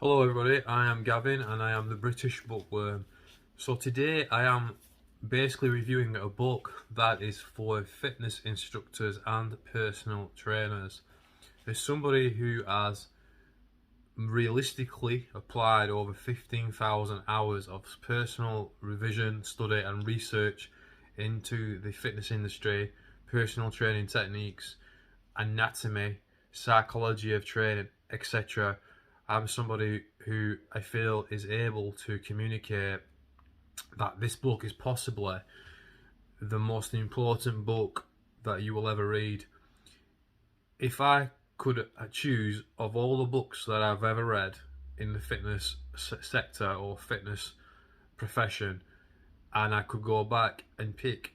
Hello everybody, I am Gavin and I am the British Bookworm. So today I am basically reviewing a book that is for fitness instructors and personal trainers. As somebody who has realistically applied over 15,000 hours of personal revision, study and research into the fitness industry, personal training techniques, anatomy, psychology of training, etc. I'm somebody who I feel is able to communicate that this book is possibly the most important book that you will ever read. If I could choose of all the books that I've ever read in the fitness sector or fitness profession, and I could go back and pick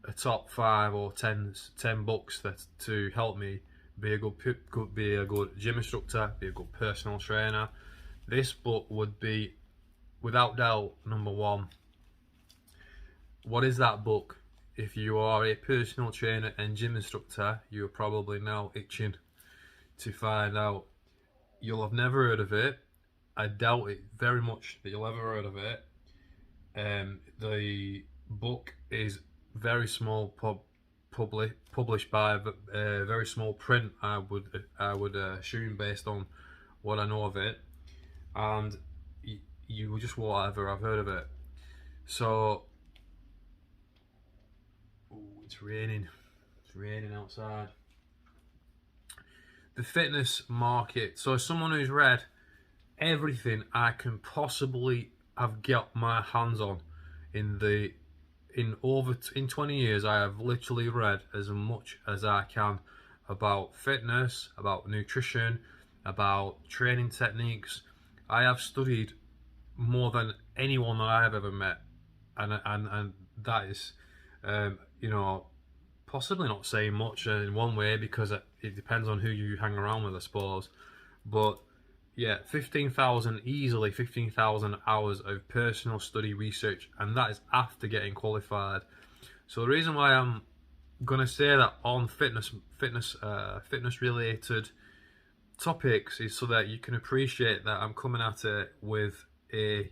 a top 5 or 10 books that to help me be a good gym instructor, be a good personal trainer, this book would be without doubt number 1. What is that book? If you are a personal trainer and gym instructor, you're probably now itching to find out. You'll have never heard of it. I doubt it very much that you'll ever heard of it. The book is very small published by very small print. I would assume based on what I know of it, and you just won't ever have heard of it. So it's raining. It's raining outside. The fitness market. So as someone who's read everything I can possibly have got my hands on in 20 years, I have literally read as much as I can about fitness, about nutrition, about training techniques. I have studied more than anyone that I have ever met, and that is, possibly not saying much in one way because it depends on who you hang around with, I suppose. But yeah, 15,000 hours of personal study research, and that is after getting qualified. So the reason why I'm gonna say that on fitness related topics is so that you can appreciate that I'm coming at it with a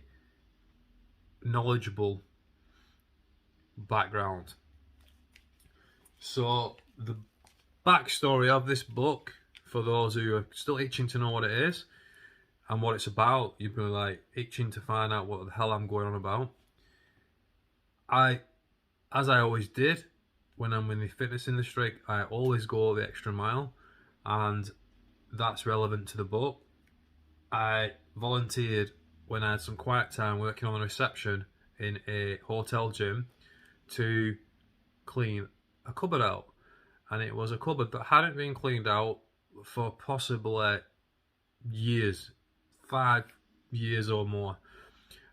knowledgeable background. So the backstory of this book, for those who are still itching to know what it is and what it's about, you'd be like itching to find out what the hell I'm going on about. As I always did when I'm in the fitness industry, I always go the extra mile, and that's relevant to the book. I volunteered when I had some quiet time working on the reception in a hotel gym to clean a cupboard out, and it was a cupboard that hadn't been cleaned out for possibly years, 5 years or more.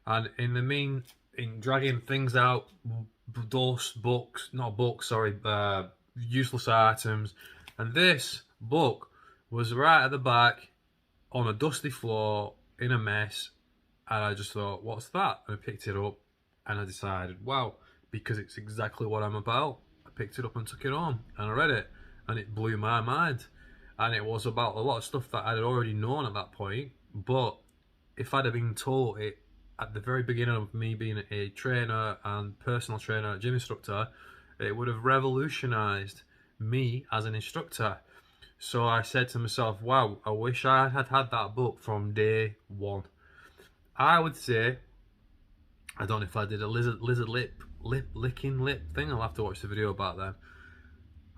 And in dragging things out, useless items, and this book was right at the back on a dusty floor in a mess, and I just thought, what's that? And I picked it up and I decided, wow, because it's exactly what I'm about. I picked it up and took it home and I read it, and it blew my mind. And it was about a lot of stuff that I'd already known at that point, but if I'd have been taught it at the very beginning of me being a trainer and personal trainer, gym instructor, it would have revolutionized me as an instructor. So I said to myself, wow, I wish I had had that book from day one. I would say, I don't know if I did a lizard licking lip thing, I'll have to watch the video about that.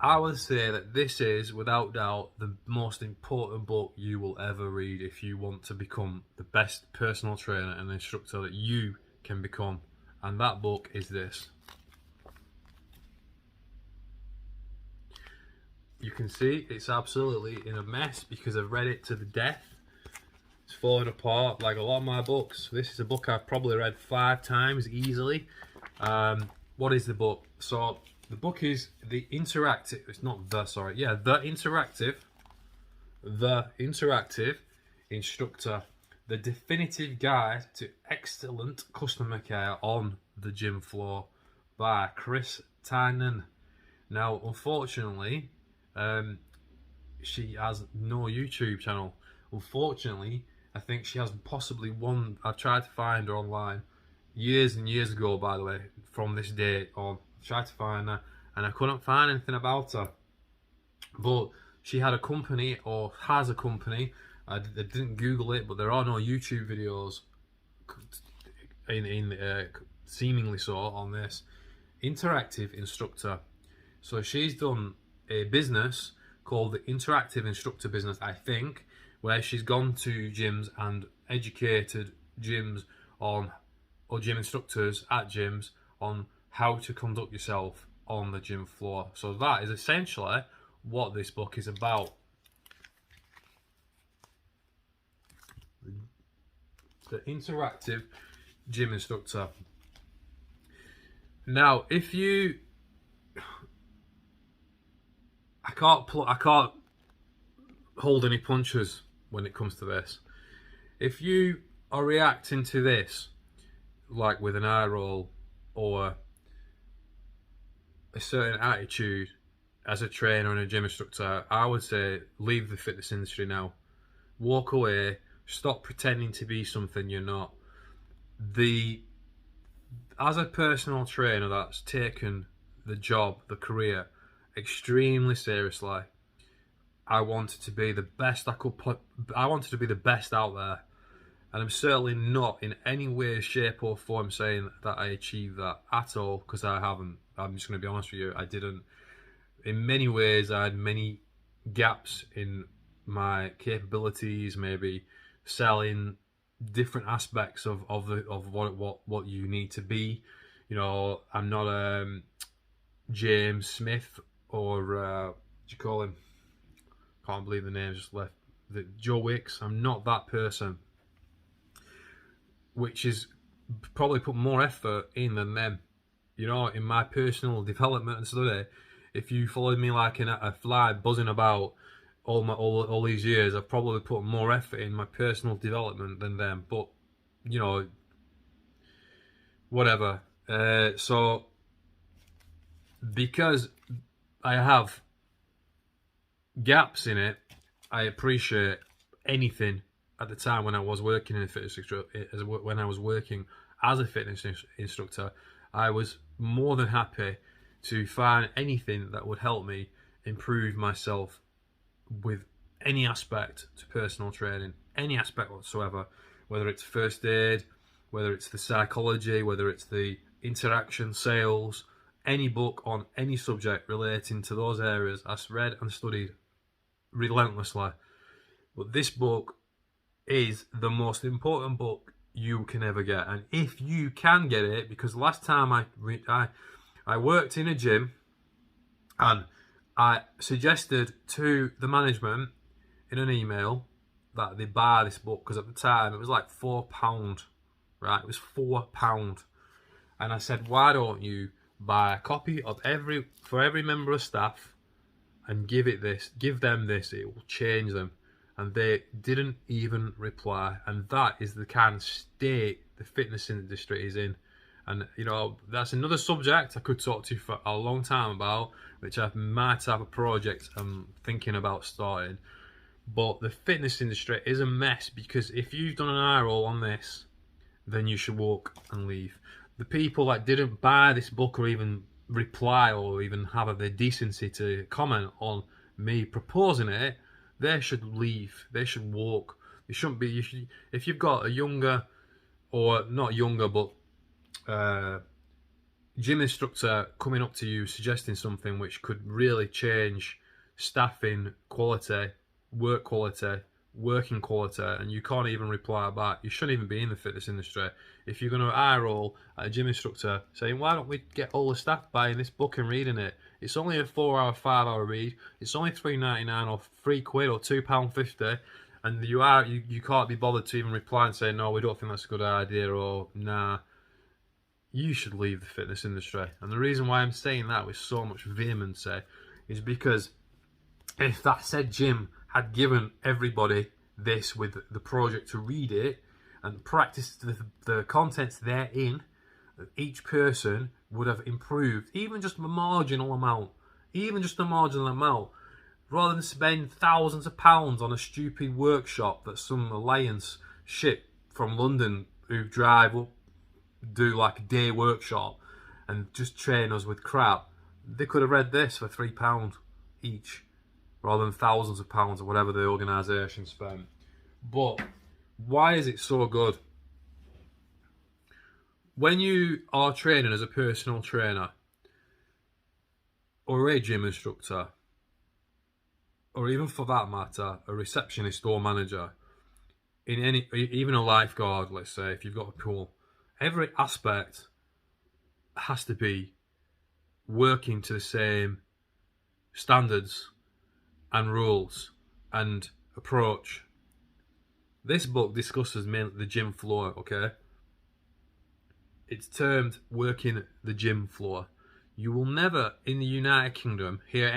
I would say that this is, without doubt, the most important book you will ever read if you want to become the best personal trainer and instructor that you can become. And that book is this. You can see it's absolutely in a mess because I've read it to the death. It's falling apart like a lot of my books. This is a book I've probably read 5 times easily. What is the book? So the book is the interactive. It's not the, sorry. Yeah, the interactive instructor. The definitive guide to excellent customer care on the gym floor, by Chris Tynan. Now, unfortunately, she has no YouTube channel. Unfortunately, I think she has possibly one. I've tried to find her online years and years ago, by the way, from this date on. I tried to find her and I couldn't find anything about her. But she had a company, or has a company. I didn't Google it, but there are no YouTube videos in seemingly so on this. Interactive Instructor. So she's done a business called the Interactive Instructor business, I think, where she's gone to gyms and educated gyms on, or gym instructors at gyms on how to conduct yourself on the gym floor. So that is essentially what this book is about. The Interactive Gym Instructor. Now, if you, I can't hold any punches when it comes to this. If you are reacting to this like with an eye roll or a certain attitude as a trainer and a gym instructor, I would say leave the fitness industry now. Walk away. Stop pretending to be something you're not. As a personal trainer that's taken the job, the career, extremely seriously, I wanted to be the best I could put. I wanted to be the best out there, and I'm certainly not in any way, shape, or form saying that I achieved that at all, because I haven't. I'm just going to be honest with you. I didn't. In many ways, I had many gaps in my capabilities, maybe selling different aspects of what you need to be. You know, I'm not James Smith or what do you call him? Can't believe the name just left. Joe Wicks. I'm not that person, which is probably put more effort in than them. You know, in my personal development and study, if you followed me like a fly buzzing about all these years, I've probably put more effort in my personal development than them. But you know, whatever. So because I have gaps in it, I appreciate anything. At the time when I was working in a fitness instructor, when I was working as a fitness instructor, I was more than happy to find anything that would help me improve myself with any aspect to personal training, any aspect whatsoever, whether it's first aid, whether it's the psychology, whether it's the interaction, sales, any book on any subject relating to those areas, I've read and studied relentlessly. But this book is the most important book you can ever get, and if you can get it, because last time I worked in a gym and I suggested to the management in an email that they buy this book, because at the time it was like £4, right? It was £4, and I said, why don't you buy a copy of for every member of staff and give them this, it will change them. And they didn't even reply, and that is the kind of state the fitness industry is in. And you know, that's another subject I could talk to you for a long time about, which I might have a project I'm thinking about starting. But the fitness industry is a mess, because if you've done an eye roll on this, then you should walk and leave. The people that didn't buy this book or even reply or even have the decency to comment on me proposing it, they should leave. They should walk. They shouldn't be. If you've got a younger, or not younger, but gym instructor coming up to you suggesting something which could really change staffing quality, work quality, working quality, and you can't even reply back, you shouldn't even be in the fitness industry. If you're going to eye roll at a gym instructor saying, why don't we get all the staff buying this book and reading it? It's only a 4-hour, 5-hour read. It's only £3.99 or £3 or £2.50, and you can't be bothered to even reply and say, no, we don't think that's a good idea, or nah. You should leave the fitness industry. And the reason why I'm saying that with so much vehemency is because if that said gym had given everybody this with the project to read it and practice the contents therein, each person would have improved even just a marginal amount, rather than spend thousands of pounds on a stupid workshop that some alliance shit from London who drive up, do like a day workshop and just train us with crap, they could have read this for £3 each rather than thousands of pounds or whatever the organisation spent. But why is it so good? When you are training as a personal trainer or a gym instructor, or even for that matter, a receptionist or manager, in any, even a lifeguard, let's say, if you've got a pool, every aspect has to be working to the same standards and rules and approach. This book discusses mainly the gym floor, okay? It's termed working the gym floor. You will never, in the United Kingdom, hear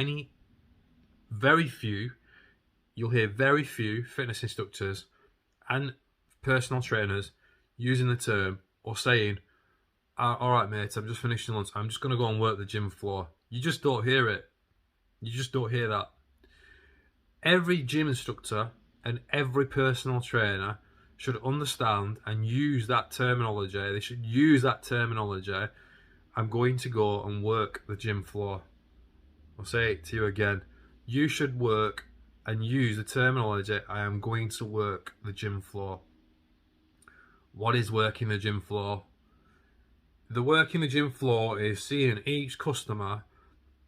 you'll hear very few fitness instructors and personal trainers using the term or saying, all right, mate, I'm just finishing lunch, I'm just going to go and work the gym floor. You just don't hear it. You just don't hear that. Every gym instructor and every personal trainer should understand and use that terminology. They should use that terminology. I'm going to go and work the gym floor. I'll say it to you again. You should work and use the terminology, I am going to work the gym floor. What is working the gym floor? The working the gym floor is seeing each customer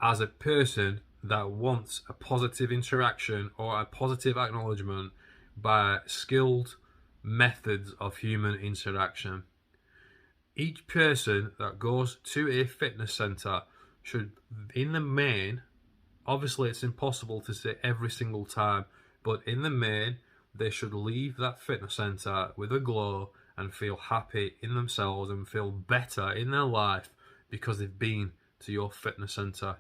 as a person that wants a positive interaction or a positive acknowledgement by skilled methods of human interaction. Each person that goes to a fitness centre should, in the main, obviously it's impossible to say every single time, but in the main, they should leave that fitness centre with a glow and feel happy in themselves and feel better in their life because they've been to your fitness centre.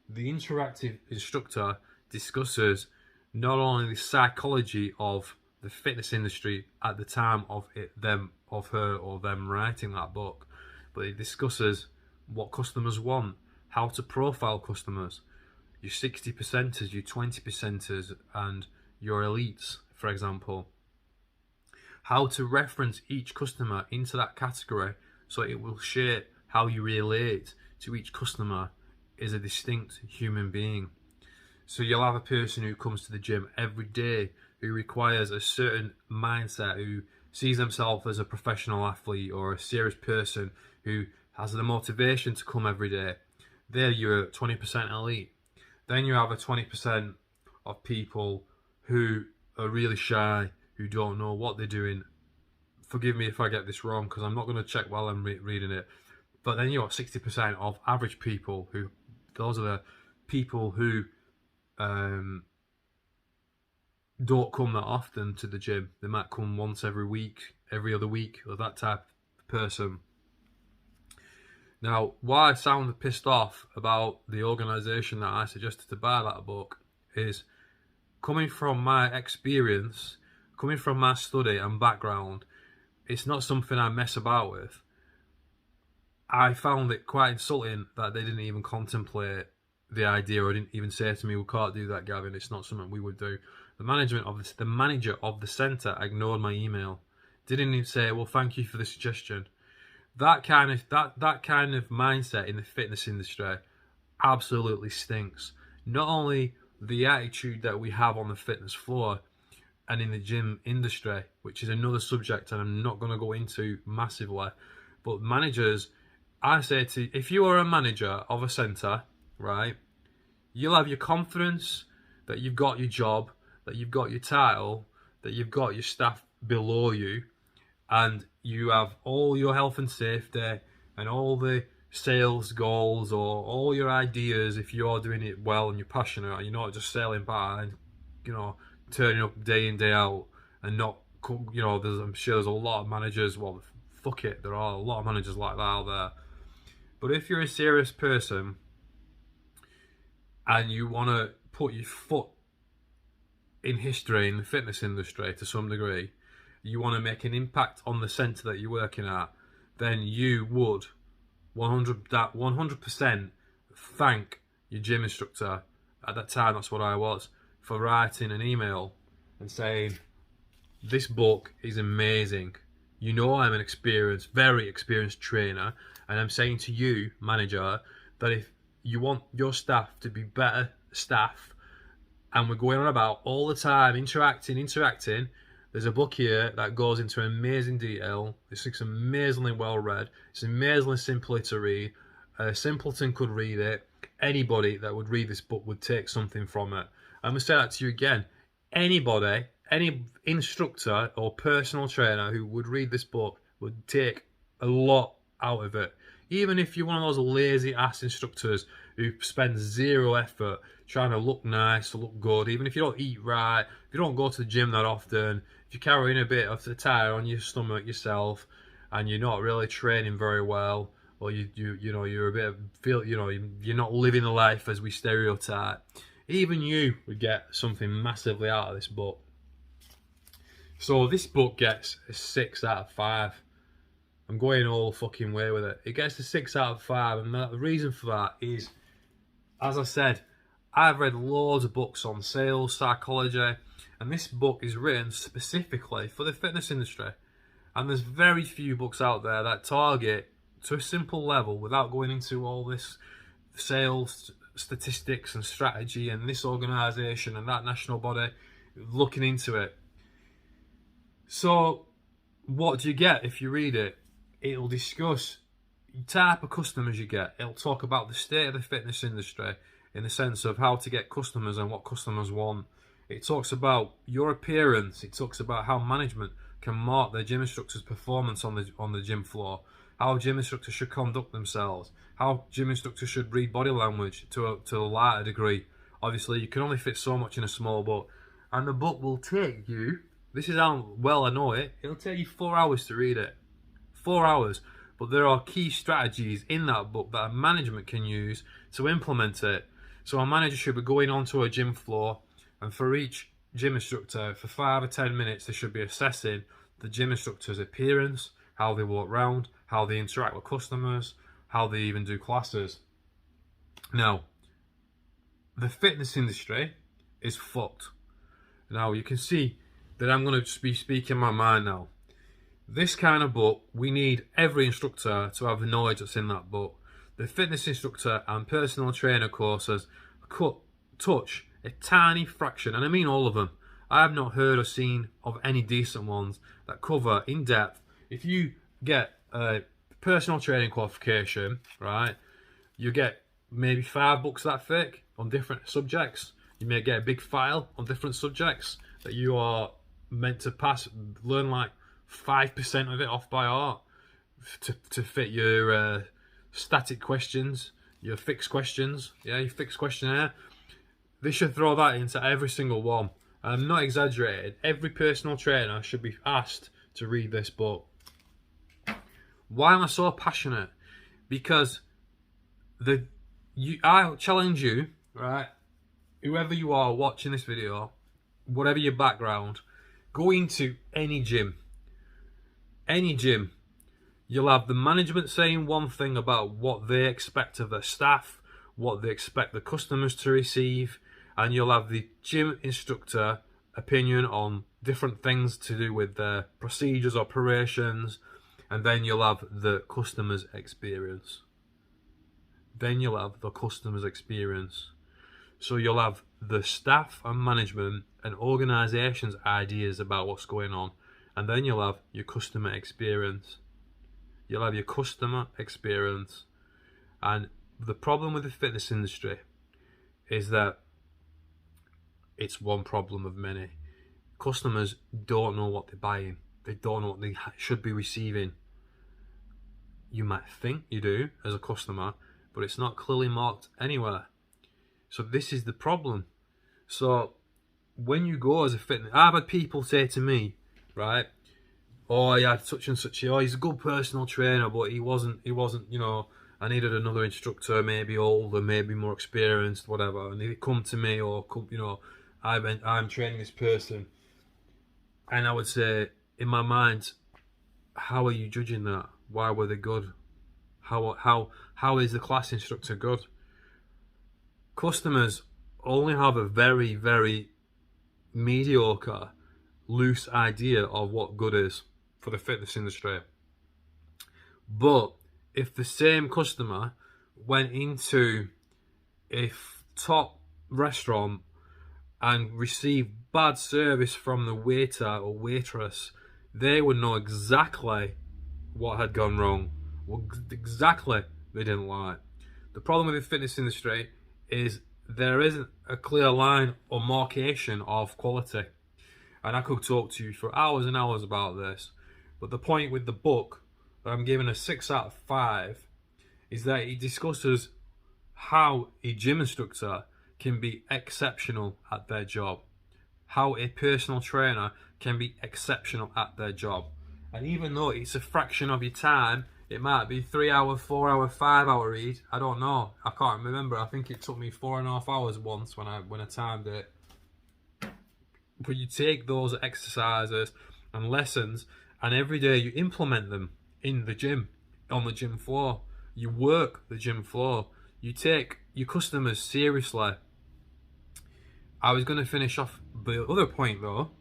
The interactive instructor discusses not only the psychology of the fitness industry at the time of her or them writing that book, but it discusses what customers want, how to profile customers, your 60%ers, your 20%ers, and your elites, for example. How to reference each customer into that category so it will shape how you relate to each customer as a distinct human being. So you'll have a person who comes to the gym every day who requires a certain mindset, who sees themselves as a professional athlete or a serious person who has the motivation to come every day. There you're 20% elite. Then you have a 20% of people who are really shy, who don't know what they're doing. Forgive me if I get this wrong because I'm not going to check while I'm reading it. But then you've got 60% of average people those are the people who don't come that often to the gym. They might come once every week, every other week, or that type of person. Now, why I sound pissed off about the organisation that I suggested to buy that book is coming from my experience, coming from my study and background, it's not something I mess about with. I found it quite insulting that they didn't even contemplate the idea or didn't even say to me, we can't do that, Gavin, it's not something we would do. The manager of the centre ignored my email. Didn't even say, well, thank you for the suggestion. That kind of mindset in the fitness industry absolutely stinks. Not only the attitude that we have on the fitness floor and in the gym industry, which is another subject and I'm not going to go into massively, but managers, I say to you, if you are a manager of a centre, right, you'll have your confidence that you've got your job, that you've got your title, that you've got your staff below you, and you have all your health and safety and all the sales goals or all your ideas if you're doing it well and you're passionate and you're not just sailing by and, turning up day in, day out and not, I'm sure there's a lot of managers, well, fuck it, there are a lot of managers like that out there. But if you're a serious person and you want to put your foot in history in the fitness industry to some degree, you want to make an impact on the centre that you're working at, then you would 100% thank your gym instructor. At that time, that's what I was, for writing an email and saying, This book is amazing. You know I'm an very experienced trainer, and I'm saying to you, manager, that if you want your staff to be better staff, and we're going on about all the time interacting, there's a book here that goes into amazing detail. It's amazingly well read. It's amazingly simply to read. A simpleton could read it. Anybody that would read this book would take something from it. I'm going to say that to you again. Anybody, any instructor or personal trainer who would read this book would take a lot out of it. Even if you're one of those lazy ass instructors who spend zero effort trying to look nice, to look good, even if you don't eat right, if you don't go to the gym that often, if you're carrying a bit of the tire on your stomach yourself, and you're not really training very well, or you're a bit you're not living the life as we stereotype, even you would get something massively out of this book. So this book gets a 6 out of 5. I'm going all the fucking way with it. It gets a 6 out of 5, and the reason for that is, as I said, I've read loads of books on sales, psychology, and this book is written specifically for the fitness industry. And there's very few books out there that target to a simple level without going into all this sales statistics and strategy and this organisation and that national body looking into it. So what do you get if you read it? It'll discuss the type of customers you get. It'll talk about the state of the fitness industry in the sense of how to get customers and what customers want. It talks about your appearance. It talks about how management can mark their gym instructors' performance on the gym floor, how gym instructors should conduct themselves, how gym instructors should read body language to a lighter degree. Obviously, you can only fit so much in a small book, and the book will take you, this is how well I know it, it'll take you 4 hours to read it. 4 hours. But there are key strategies in that book that a management can use to implement it. So a manager should be going onto a gym floor, and for each gym instructor, for 5 or 10 minutes, they should be assessing the gym instructor's appearance, how they walk around, how they interact with customers, how they even do classes. Now, the fitness industry is fucked. Now, you can see that I'm going to be speaking my mind now. This kind of book, we need every instructor to have the knowledge that's in that book. The fitness instructor and personal trainer courses touch a tiny fraction, and I mean all of them. I have not heard or seen of any decent ones that cover in depth. If you get a personal training qualification, right, you get maybe 5 books that thick on different subjects. You may get a big file on different subjects that you are meant to learn like 5% of it off by heart to fit your static questions, your fixed questions, your fixed questionnaire. They should throw that into every single one. I'm not exaggerating. Every personal trainer should be asked to read this book. Why am I so passionate? Because I challenge you, right? Whoever you are watching this video, whatever your background, go into any gym. Any gym. You'll have the management saying one thing about what they expect of their staff, what they expect the customers to receive, and you'll have the gym instructor opinion on different things to do with their procedures, operations, and then you'll have the customer's experience. So you'll have the staff and management and organisation's ideas about what's going on, and then you'll have your customer experience. And the problem with the fitness industry is that it's one problem of many. Customers don't know what they're buying. They don't know what they should be receiving. You might think you do as a customer, but it's not clearly marked anywhere. So this is the problem. So when you go as a fitness, I've had people say to me, right, oh yeah, such and such, oh he's a good personal trainer, but he wasn't, I needed another instructor, maybe older, maybe more experienced, whatever. And they come to me, or I'm training this person, and I would say in my mind, how are you judging that? Why were they good? How is the class instructor good? Customers only have a very, very mediocre loose idea of what good is for the fitness industry. But if the same customer went into a top restaurant and received bad service from the waiter or waitress, they would know exactly what had gone wrong, what exactly they didn't like. The problem with the fitness industry is there isn't a clear line or markation of quality. And I could talk to you for hours and hours about this. But the point with the book, that I'm giving a 6 out of 5, is that it discusses how a gym instructor can be exceptional at their job. How a personal trainer can be exceptional at their job. And even though it's a fraction of your time, it might be 3 hour, 4 hour, 5 hour read. I don't know. I can't remember. I think it took me 4.5 hours once when I timed it. But you take those exercises and lessons, and every day you implement them in the gym, on the gym floor. You work the gym floor. You take your customers seriously. I was going to finish off the other point though.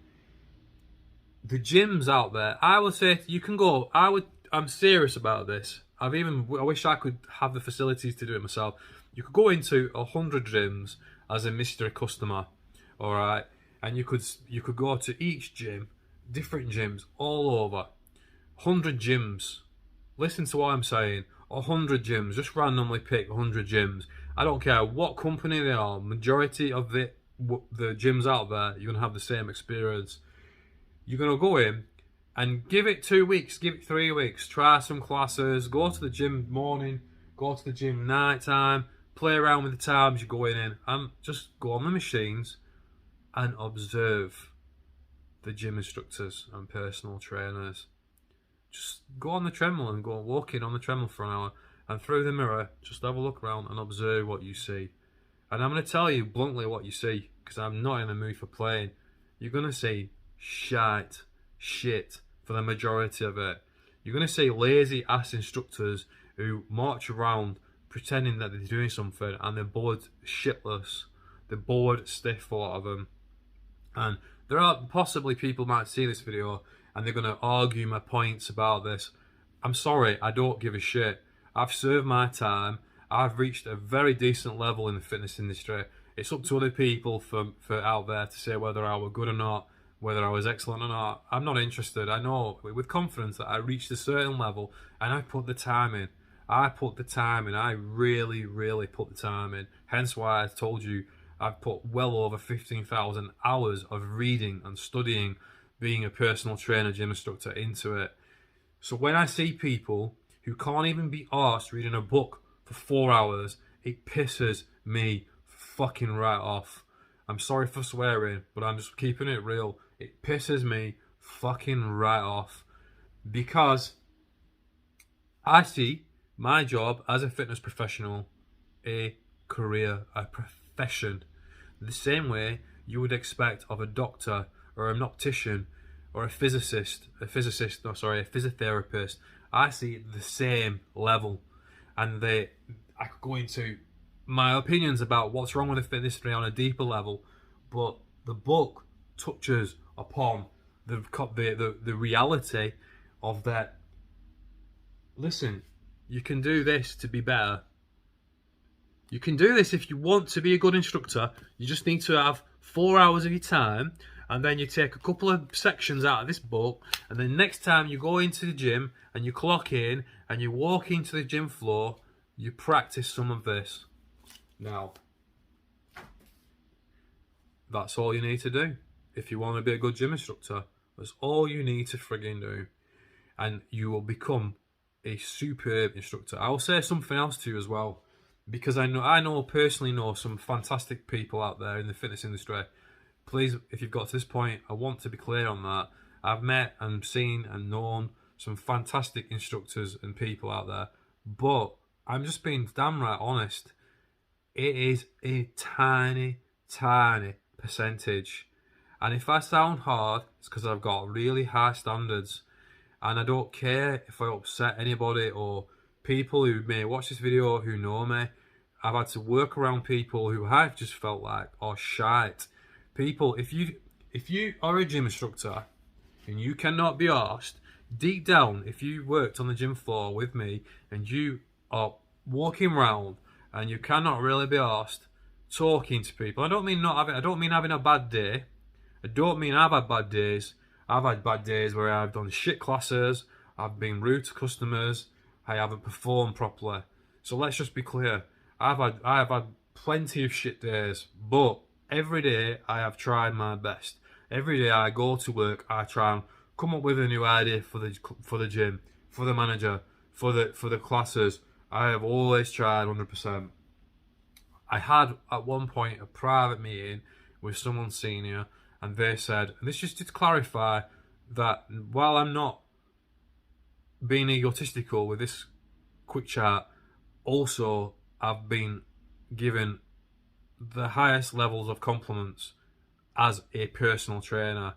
The gyms out there, I would say you can go. I'm serious about this. I wish I could have the facilities to do it myself. You could go into 100 gyms as a mystery customer, all right, and you could go to each gym, different gyms all over, 100 gyms. Listen to what I'm saying. 100 gyms. Just randomly pick 100 gyms. I don't care what company they are. Majority of the gyms out there, you're gonna have the same experience. You're gonna go in and give it 2 weeks, give it 3 weeks, try some classes, go to the gym morning, go to the gym night time, play around with the times you're going in, and just go on the machines and observe the gym instructors and personal trainers. Just go on the treadmill and go walking on the treadmill for an hour, and through the mirror, just have a look around and observe what you see. And I'm going to tell you bluntly what you see, because I'm not in the mood for playing. You're going to see shit for the majority of it. You're going to see lazy ass instructors who march around pretending that they're doing something, and they're bored shitless. They're bored stiff, a lot of them. And there are possibly people might see this video and they're going to argue my points about this. I'm sorry, I don't give a shit. I've served my time. I've reached a very decent level in the fitness industry. It's up to other people for out there to say whether I was good or not, whether I was excellent or not. I'm not interested. I know with confidence that I reached a certain level and I put the time in. I really, really put the time in. Hence why I told you I've put well over 15,000 hours of reading and studying being a personal trainer, gym instructor into it. So when I see people who can't even be arsed reading a book for 4 hours, it pisses me fucking right off. I'm sorry for swearing, but I'm just keeping it real. It pisses me fucking right off, because I see my job as a fitness professional a career, a profession, the same way you would expect of a doctor or an optician or a physiotherapist. I see it the same level, and I could go into my opinions about what's wrong with the fitness industry on a deeper level, but the book touches upon the reality of that. Listen, you can do this to be better. You can do this if you want to be a good instructor. You just need to have 4 hours of your time, and then you take a couple of sections out of this book, and then next time you go into the gym and you clock in and you walk into the gym floor, you practice some of this. Now, that's all you need to do. If you want to be a good gym instructor, that's all you need to frigging do. And you will become a superb instructor. I'll say something else to you as well, because I personally know some fantastic people out there in the fitness industry. Please, if you've got to this point, I want to be clear on that. I've met and seen and known some fantastic instructors and people out there, but I'm just being damn right honest. It is a tiny percentage. And if I sound hard, it's because I've got really high standards. And I don't care if I upset anybody or people who may watch this video who know me. I've had to work around people who I've just felt like are shite. People, if you if you are a gym instructor and you cannot be arsed, deep down, if you worked on the gym floor with me and you are walking around and you cannot really be arsed talking to people, I don't mean having a bad day. I don't mean I've had bad days. I've had bad days where I've done shit classes, I've been rude to customers, I haven't performed properly. So let's just be clear. I've had plenty of shit days, but every day I have tried my best. Every day I go to work, I try and come up with a new idea for the gym, for the manager, for the classes. I have always tried 100%. I had at one point a private meeting with someone senior, and they said, and this just to clarify that while I'm not being egotistical with this quick chat, also I've been given the highest levels of compliments as a personal trainer.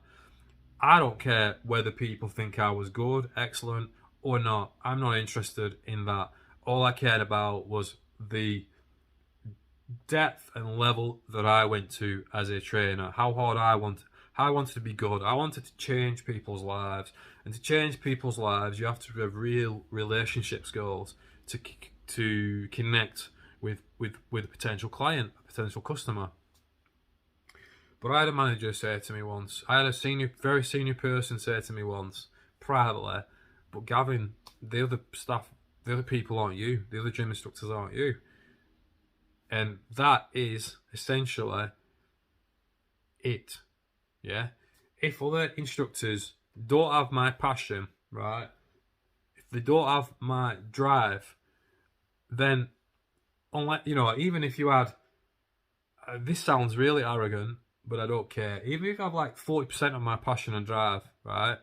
I don't care whether people think I was good, excellent, or not. I'm not interested in that. All I cared about was the depth and level that I went to as a trainer. How hard I wanted to be good. I wanted to change people's lives. And to change people's lives, you have to have real relationship skills to connect with a potential client, a potential customer. But I had a manager say to me once, I had a very senior person say to me once, privately, but Gavin, the other staff, the other people aren't you. The other gym instructors aren't you. And that is essentially it. Yeah? If other instructors don't have my passion, right? If they don't have my drive, then, even if you had, this sounds really arrogant, but I don't care. Even if I have like 40% of my passion and drive, right?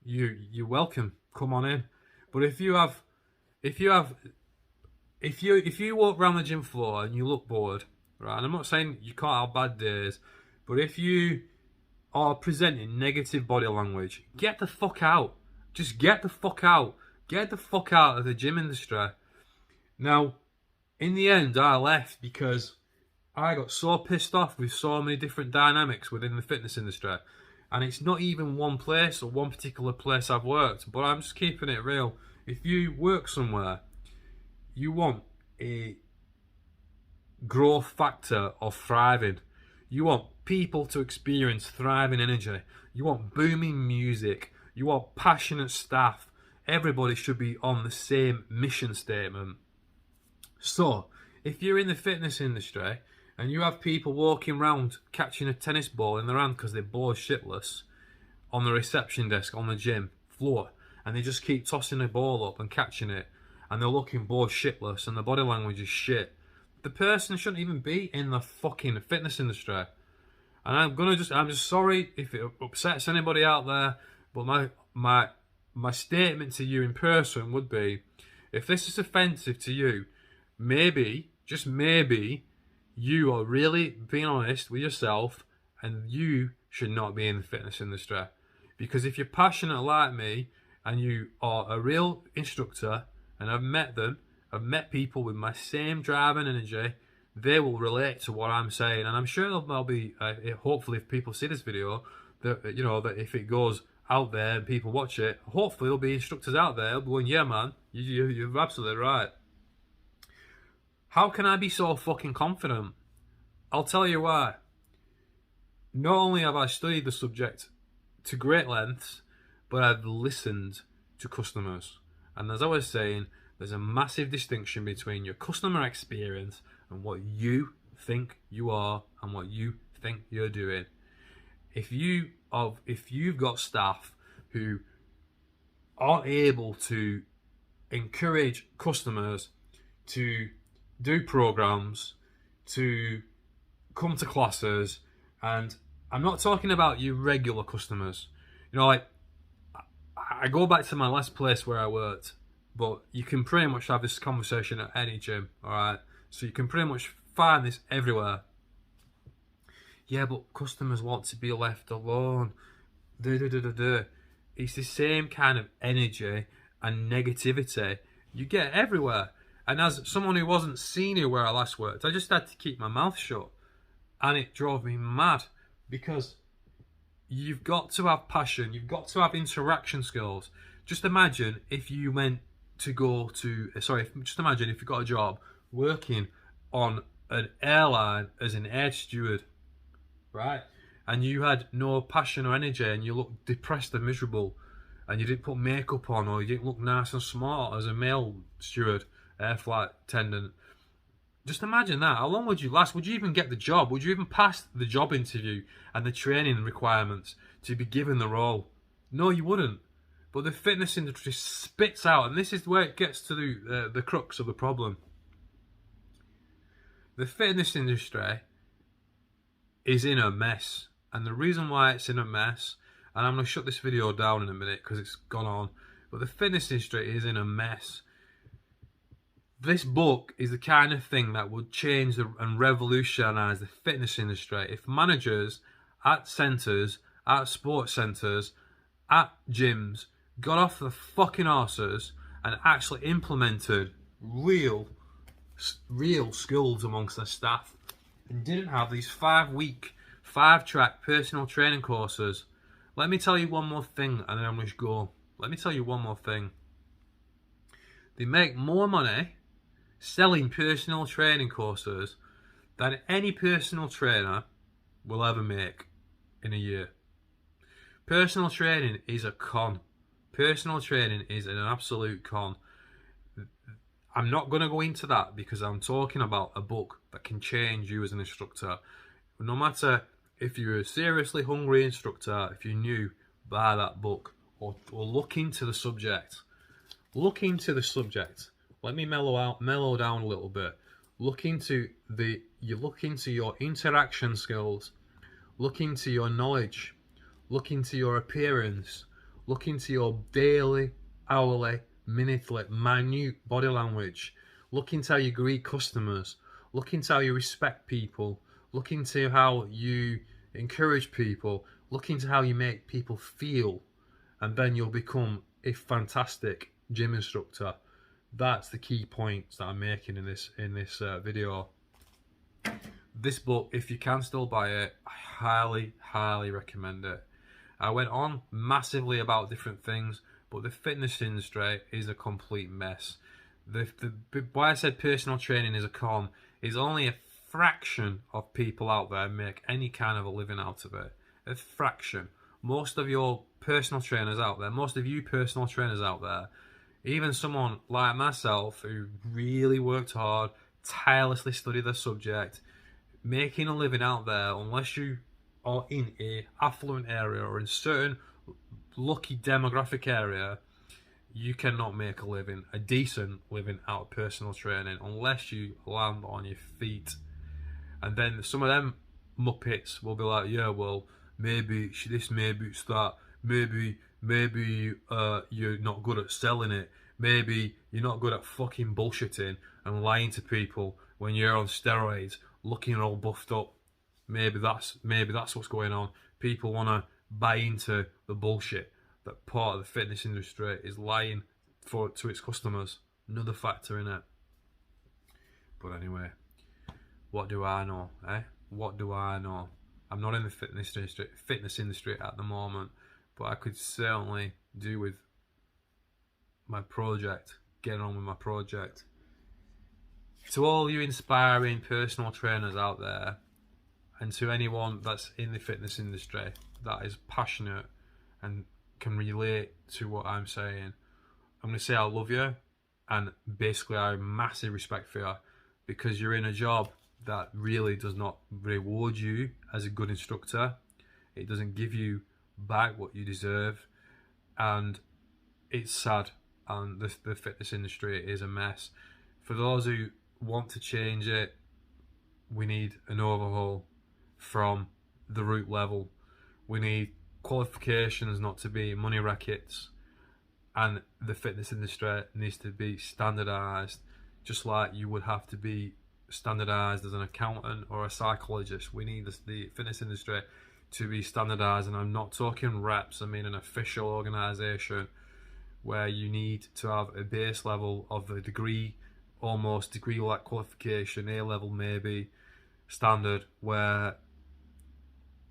You're welcome. Come on in. But if you walk around the gym floor and you look bored, right? And I'm not saying you can't have bad days, but if you are presenting negative body language, get the fuck out. Just get the fuck out. Get the fuck out of the gym industry. Now, in the end, I left because I got so pissed off with so many different dynamics within the fitness industry. And it's not even one place or one particular place I've worked, but I'm just keeping it real. If you work somewhere, you want a growth factor of thriving. You want people to experience thriving energy. You want booming music. You want passionate staff. Everybody should be on the same mission statement. So, if you're in the fitness industry and you have people walking around catching a tennis ball in their hand because they're bored shitless on the reception desk on the gym floor, and they just keep tossing the ball up and catching it, and they're looking bored shitless and the body language is shit, the person shouldn't even be in the fucking fitness industry. And I'm just sorry if it upsets anybody out there, but my statement to you in person would be, if this is offensive to you, maybe, just maybe, you are really being honest with yourself and you should not be in the fitness industry. Because if you're passionate like me and you are a real instructor, and I've met people with my same drive and energy, they will relate to what I'm saying. And I'm sure there'll be, hopefully if people see this video, that if it goes out there and people watch it, hopefully there'll be instructors out there going, yeah man, you're absolutely right. How can I be so fucking confident? I'll tell you why. Not only have I studied the subject to great lengths, but I've listened to customers. And as I was saying, there's a massive distinction between your customer experience and what you think you are and what you think you're doing. If you've got staff who aren't able to encourage customers to do programs, to come to classes, and I'm not talking about your regular customers. Like, I go back to my last place where I worked, but you can pretty much have this conversation at any gym, alright? So you can pretty much find this everywhere. Yeah, but customers want to be left alone. It's the same kind of energy and negativity you get everywhere. And as someone who wasn't senior where I last worked, I just had to keep my mouth shut. And it drove me mad because You've got to have passion. You've got to have interaction skills. Just imagine if you went to go to, just imagine if you got a job working on an airline as an air steward, right? And you had no passion or energy, and you looked depressed and miserable, and you didn't put makeup on, or you didn't look nice and smart as a male steward, air flight attendant. Just imagine that. How long would you last? Would you even get the job? Would you even pass the job interview and the training requirements to be given the role? No, you wouldn't. But the fitness industry spits out, and this is where it gets to the crux of the problem. The fitness industry is in a mess. And the reason why it's in a mess, and I'm going to shut this video down in a minute because it's gone on, but the fitness industry is in a mess. This book is the kind of thing that would change and revolutionise the fitness industry if managers at centres, at sports centres, at gyms got off the fucking arses and actually implemented real skills amongst their staff and didn't have these 5-week, 5-track personal training courses. Let me tell you one more thing and then I'm going to go. Let me tell you one more thing. They make more money selling personal training courses than any personal trainer will ever make in a year. Personal training is a con. Personal training is an absolute con. I'm not going to go into that because I'm talking about a book that can change you as an instructor. No matter if you're a seriously hungry instructor, if you're new, buy that book or look into the subject. Look into the subject. Let me mellow down a little bit. You look into your interaction skills, look into your knowledge, look into your appearance, look into your daily, hourly, minutely, minute body language, look into how you greet customers, look into how you respect people, look into how you encourage people, look into how you make people feel, and then you'll become a fantastic gym instructor. That's the key points that I'm making in this video. This book, if you can still buy it, I highly recommend it. I went on massively about different things, but the fitness industry is a complete mess. Why I said personal training is a con is only a fraction of people out there make any kind of a living out of it. A fraction. Most of your personal trainers out there, most of you personal trainers out there, even someone like myself who really worked hard, tirelessly studied the subject, making a living out there, unless you are in a affluent area or in certain lucky demographic area, you cannot make a decent living out of personal training unless you land on your feet. And then some of them muppets will be like, yeah, well, maybe this, maybe it's that, maybe you're not good at selling it, maybe you're not good at fucking bullshitting and lying to people when you're on steroids, looking all buffed up. Maybe that's what's going on. People want to buy into the bullshit that part of the fitness industry is lying to its customers. Another factor in it. But anyway, what do I know? What do I know? I'm not in the fitness industry at the moment, but I could certainly do with my project, getting on with my project. To all you inspiring personal trainers out there, and to anyone that's in the fitness industry that is passionate and can relate to what I'm saying, I'm going to say I love you, and basically I have massive respect for you, because you're in a job that really does not reward you as a good instructor. It doesn't give you back what you deserve, and it's sad, and the fitness industry is a mess. For those who want to change it, we need an overhaul from the root level. We need qualifications not to be money rackets, and the fitness industry needs to be standardised, just like you would have to be standardised as an accountant or a psychologist. We need the fitness industry to be standardised, and I'm not talking reps, I mean an official organisation where you need to have a base level of a degree, almost degree-like qualification, A level maybe, standard, where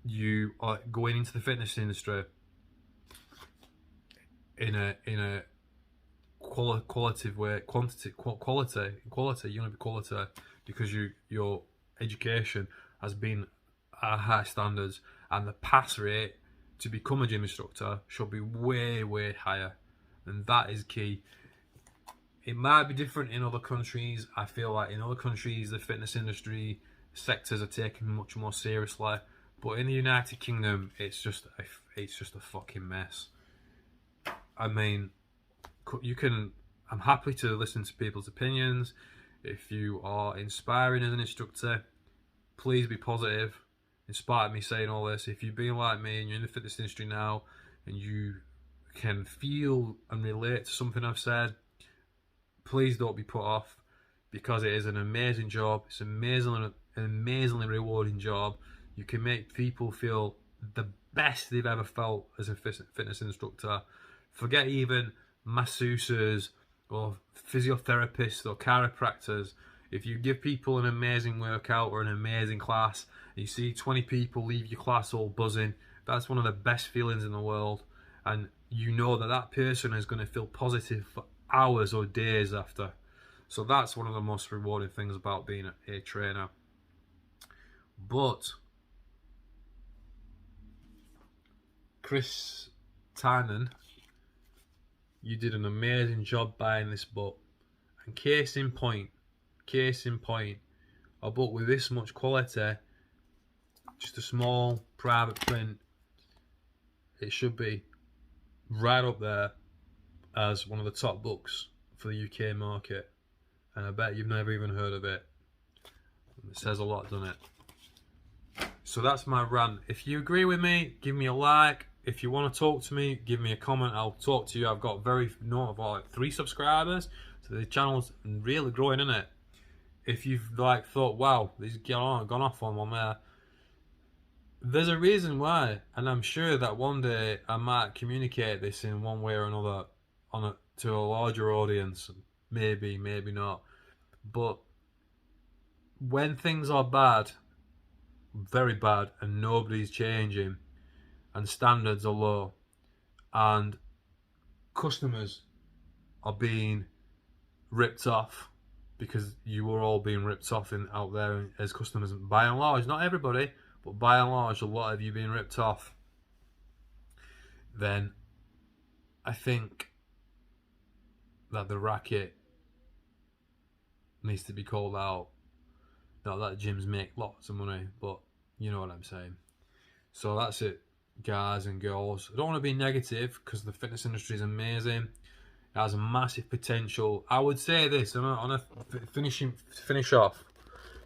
you are going into the fitness industry in a qualitative way, quality. You want to be quality because your education has been at high standards, and the pass rate to become a gym instructor should be way higher, and that is key. It might be different in other countries. I feel like in other countries the fitness industry sectors are taken much more seriously, but in the United Kingdom it's just a fucking mess. I mean, you can. I'm happy to listen to people's opinions. If you are inspiring as an instructor, please be positive. In spite of me saying all this, if you've been like me and you're in the fitness industry now and you can feel and relate to something I've said, please don't be put off, because it is an amazing job. It's an amazingly rewarding job. You can make people feel the best they've ever felt as a fitness instructor. Forget even masseuses or physiotherapists or chiropractors. If you give people an amazing workout or an amazing class, and you see 20 people leave your class all buzzing, that's one of the best feelings in the world. And you know that that person is going to feel positive for hours or days after. So that's one of the most rewarding things about being a trainer. But Chris Tynan, you did an amazing job buying this book. And case in point, a book with this much quality, just a small private print, it should be right up there as one of the top books for the UK market. And I bet you've never even heard of it. It says a lot, doesn't it? So that's my rant. If you agree with me, give me a like. If you want to talk to me, give me a comment. I'll talk to you. I've got like 3 subscribers, so the channel's really growing, isn't it? If you've thought, wow, these gone off on one there, there's a reason why, and I'm sure that one day I might communicate this in one way or another to a larger audience. Maybe not. But when things are bad, very bad, and nobody's changing, and standards are low, and customers are being ripped off, because you were all being ripped off out there as customers, by and large, not everybody, but by and large, a lot of you being ripped off, then I think that the racket needs to be called out. Not that gyms make lots of money, but you know what I'm saying. So that's it, guys and girls. I don't want to be negative, because the fitness industry is amazing. It has a massive potential. I would say this, on a finish off,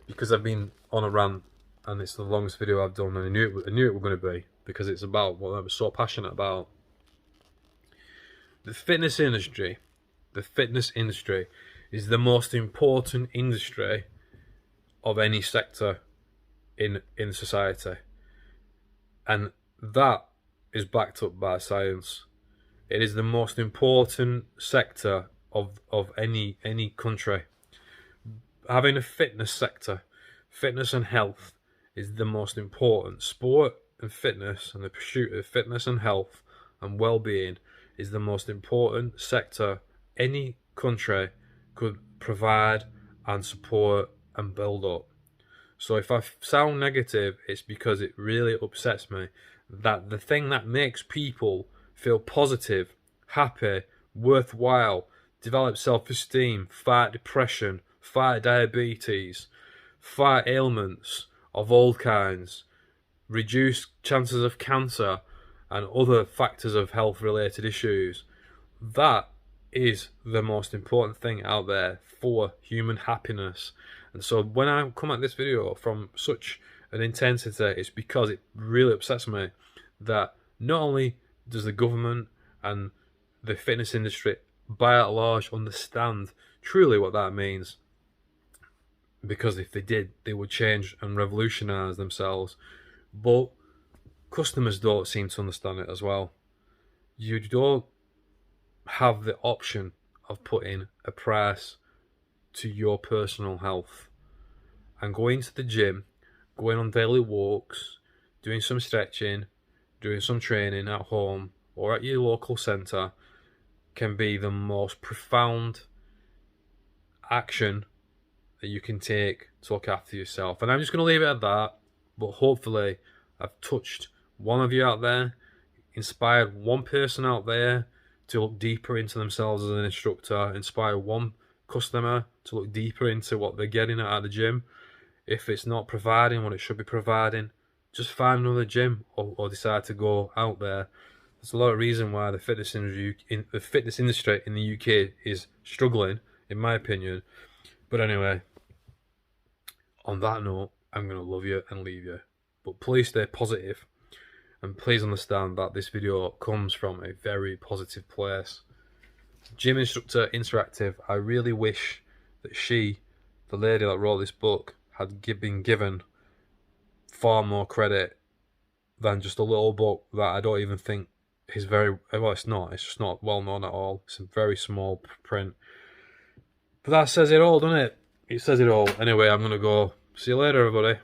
because I've been on a rant and it's the longest video I've done, and I knew it was going to be, because it's about what I was so passionate about. The fitness industry is the most important industry of any sector in society, and that is backed up by science. It is the most important sector of any country. Having a fitness sector, fitness and health, is the most important. Sport and fitness, and the pursuit of fitness and health and well-being, is the most important sector any country could provide and support and build up. So if I sound negative, it's because it really upsets me that the thing that makes people feel positive, happy, worthwhile, develop self-esteem, fight depression, fight diabetes, fight ailments of all kinds, reduce chances of cancer and other factors of health-related issues, that is the most important thing out there for human happiness. And so when I come at this video from such an intensity, it's because it really upsets me that not only does the government and the fitness industry by and large understand truly what that means, because if they did, they would change and revolutionize themselves, but customers don't seem to understand it as well. You don't have the option of putting a price to your personal health, and going to the gym, going on daily walks, doing some stretching, doing some training at home or at your local centre can be the most profound action that you can take to look after yourself. And I'm just going to leave it at that, but hopefully I've touched one of you out there, inspired one person out there to look deeper into themselves as an instructor, inspire one customer to look deeper into what they're getting at the gym. If it's not providing what it should be providing, just find another gym or decide to go out there. There's a lot of reason why the fitness industry in the UK is struggling, in my opinion. But anyway, on that note, I'm going to love you and leave you. But please stay positive, and please understand that this video comes from a very positive place. Gym Instructor Interactive, I really wish that she, the lady that wrote this book, had been given far more credit than just a little book that I don't even think is very, well, it's just not well known at all. It's a very small print. But that says it all, doesn't it? It says it all. Anyway, I'm going to go. See you later, everybody.